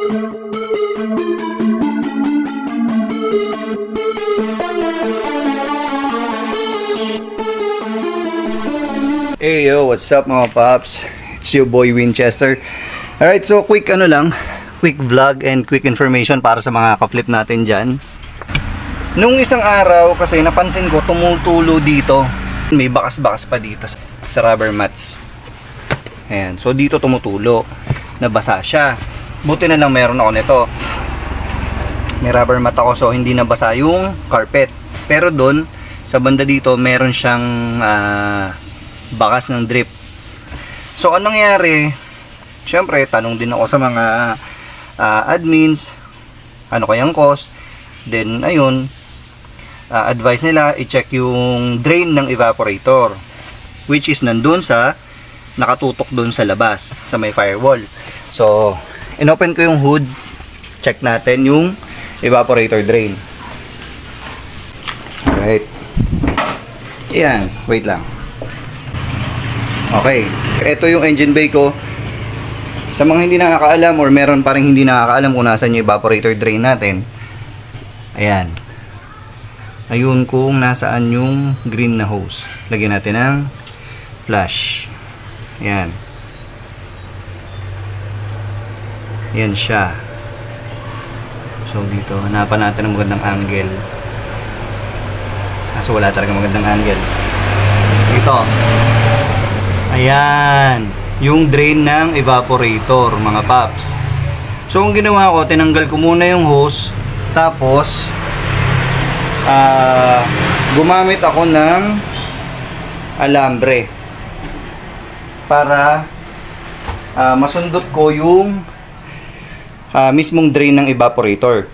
Hey yo, what's up mga paps? It's your boy Winchester. Alright, so quick vlog and quick information para sa mga ka-flip natin dyan. Nung isang araw kasi napansin ko tumutulo dito. May bakas-bakas pa dito sa rubber mats. Ayan, so dito tumutulo. Nabasa siya. Buti na lang meron ako nito. May rubber mat ako, so hindi nabasa yung carpet. Pero doon, sa banda dito, meron siyang bakas ng drip. So anong nangyari? Syempre tanong din ako sa mga admins ano kayang cause. Then ayun, advice nila i-check yung drain ng evaporator, which is nandun sa nakatutok dun sa labas sa may firewall. So inopen ko yung hood, check natin yung evaporator drain. Alright, yan, wait lang. Okay, ito yung engine bay ko. Sa mga hindi nakakaalam or meron pa rin hindi nakakaalam kung nasan yung evaporator drain natin, ayan, ayun kung nasaan yung green na hose. Lagyan natin ng flash. Ayan, yan siya. So dito, hanapan natin ng magandang angle. Kaso wala talaga magandang angle. Ito, ayan, yung drain ng evaporator mga paps. So ang ginawa ko, tinanggal ko muna yung hose, tapos gumamit ako ng alambre para masundot ko yung mismong drain ng evaporator.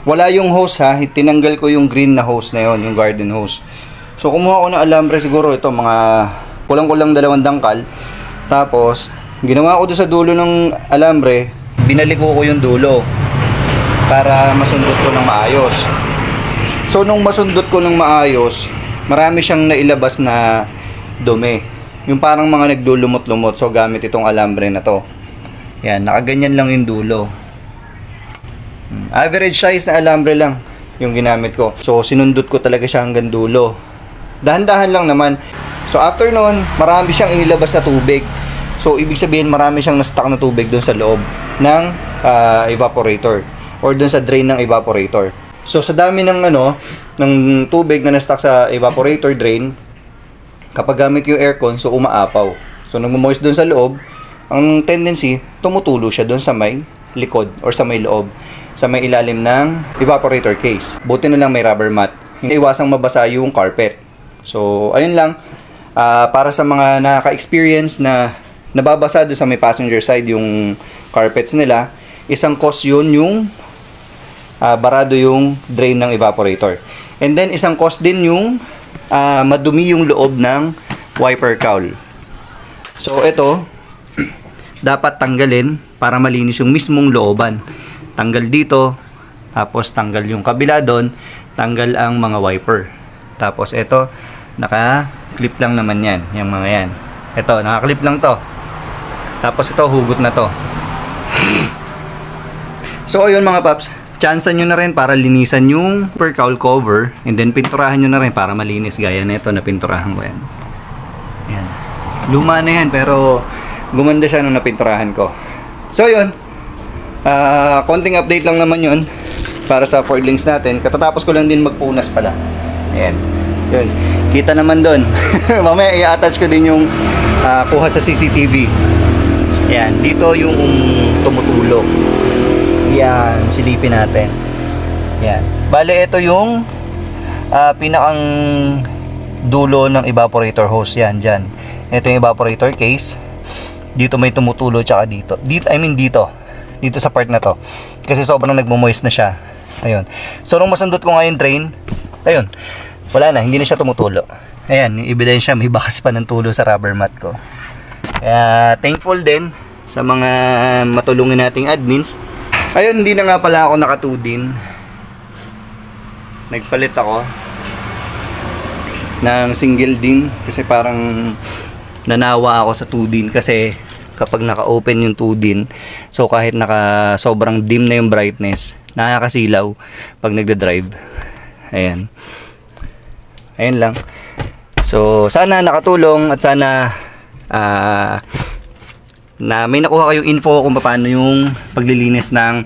Wala yung hose ha, tinanggal ko yung green na hose na yon, yung garden hose. So kumuha ko ng alambre, siguro ito mga kulang-kulang 2 dangkal. Tapos ginawa ko doon sa dulo ng alambre, binaliko ko yung dulo para masundot ko ng maayos. So nung masundot ko ng maayos, marami siyang nailabas na dumi, yung parang mga nagdulumot-lumot. So gamit itong alambre na to. Yan, nakaganyan lang yung dulo. Average size na alambre lang yung ginamit ko. So sinundot ko talaga siya hanggang dulo. Dahan-dahan lang naman. So after nun, marami siyang inilabas na tubig. So ibig sabihin marami siyang na-stuck na tubig doon sa loob ng evaporator or doon sa drain ng evaporator. So sa dami ng ng tubig na na-stuck sa evaporator drain, kapag gamit yung aircon, so umaapaw. So nagmo-moist doon sa loob, ang tendency tumutulo siya doon sa may likod or sa may loob, sa may ilalim ng evaporator case. Buti na lang may rubber mat. Hindi iwasang mabasa yung carpet. So ayun lang. Para sa mga nakaka-experience na nababasa doon sa may passenger side yung carpets nila, isang cause yun yung barado yung drain ng evaporator. And then isang cause din yung madumi yung loob ng wiper cowl. So ito dapat tanggalin para malinis yung mismong looban. Tanggal dito, tapos tanggal yung kabila doon, tanggal ang mga wiper. Tapos ito, naka-clip lang naman yan, yung mga yan. Ito, naka-clip lang to. Tapos ito, hugot na to. So ayun mga paps, chancean nyo na rin para linisan yung per cowl cover, and then pinturahan nyo na rin para malinis. Gaya na ito, napinturahan ko yan. Yan. Luma na yan, pero gumanda siya nung napinturahan ko. So yun, konting update lang naman yun para sa Ford Links natin. Katatapos ko lang din magpunas pala. Ayan, yun, kita naman doon. Mamaya i-attach ko din yung kuha sa CCTV. Ayan, dito yung tumutulo. Yan, silipin natin. Yan, bale ito yung pinakang dulo ng evaporator hose. Yan, dyan. Ito yung evaporator case. Dito may tumutulo, tsaka dito. Dito sa part na to. Kasi sobrang nagmo-moist na siya. Ayun. So nung masundot ko nga yung drain, ayun, wala na, hindi na siya tumutulo. Ayan, yung ebidensya, may bakas pa ng tulo sa rubber mat ko. Kaya thankful din sa mga matulungin nating admins. Ayun, hindi na nga pala ako nakatudin. Nagpalit ako ng single din kasi parang nanawa ako sa 2 din kasi kapag naka-open yung 2DIN. So kahit sobrang dim na yung brightness, nakakasilaw pag nagda-drive. Ayan. Ayan lang. So sana nakatulong at sana na may nakuha kayong info kung paano yung paglilinis ng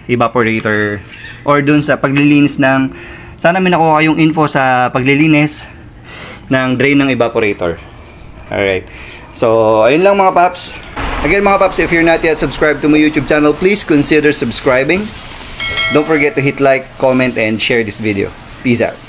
evaporator or dun sa paglilinis ng sana may nakuha kayong info sa paglilinis ng drain ng evaporator. Alright. So, ayun lang mga paps. Again mga paps, if you're not yet subscribed to my YouTube channel, please consider subscribing. Don't forget to hit like, comment, and share this video. Peace out.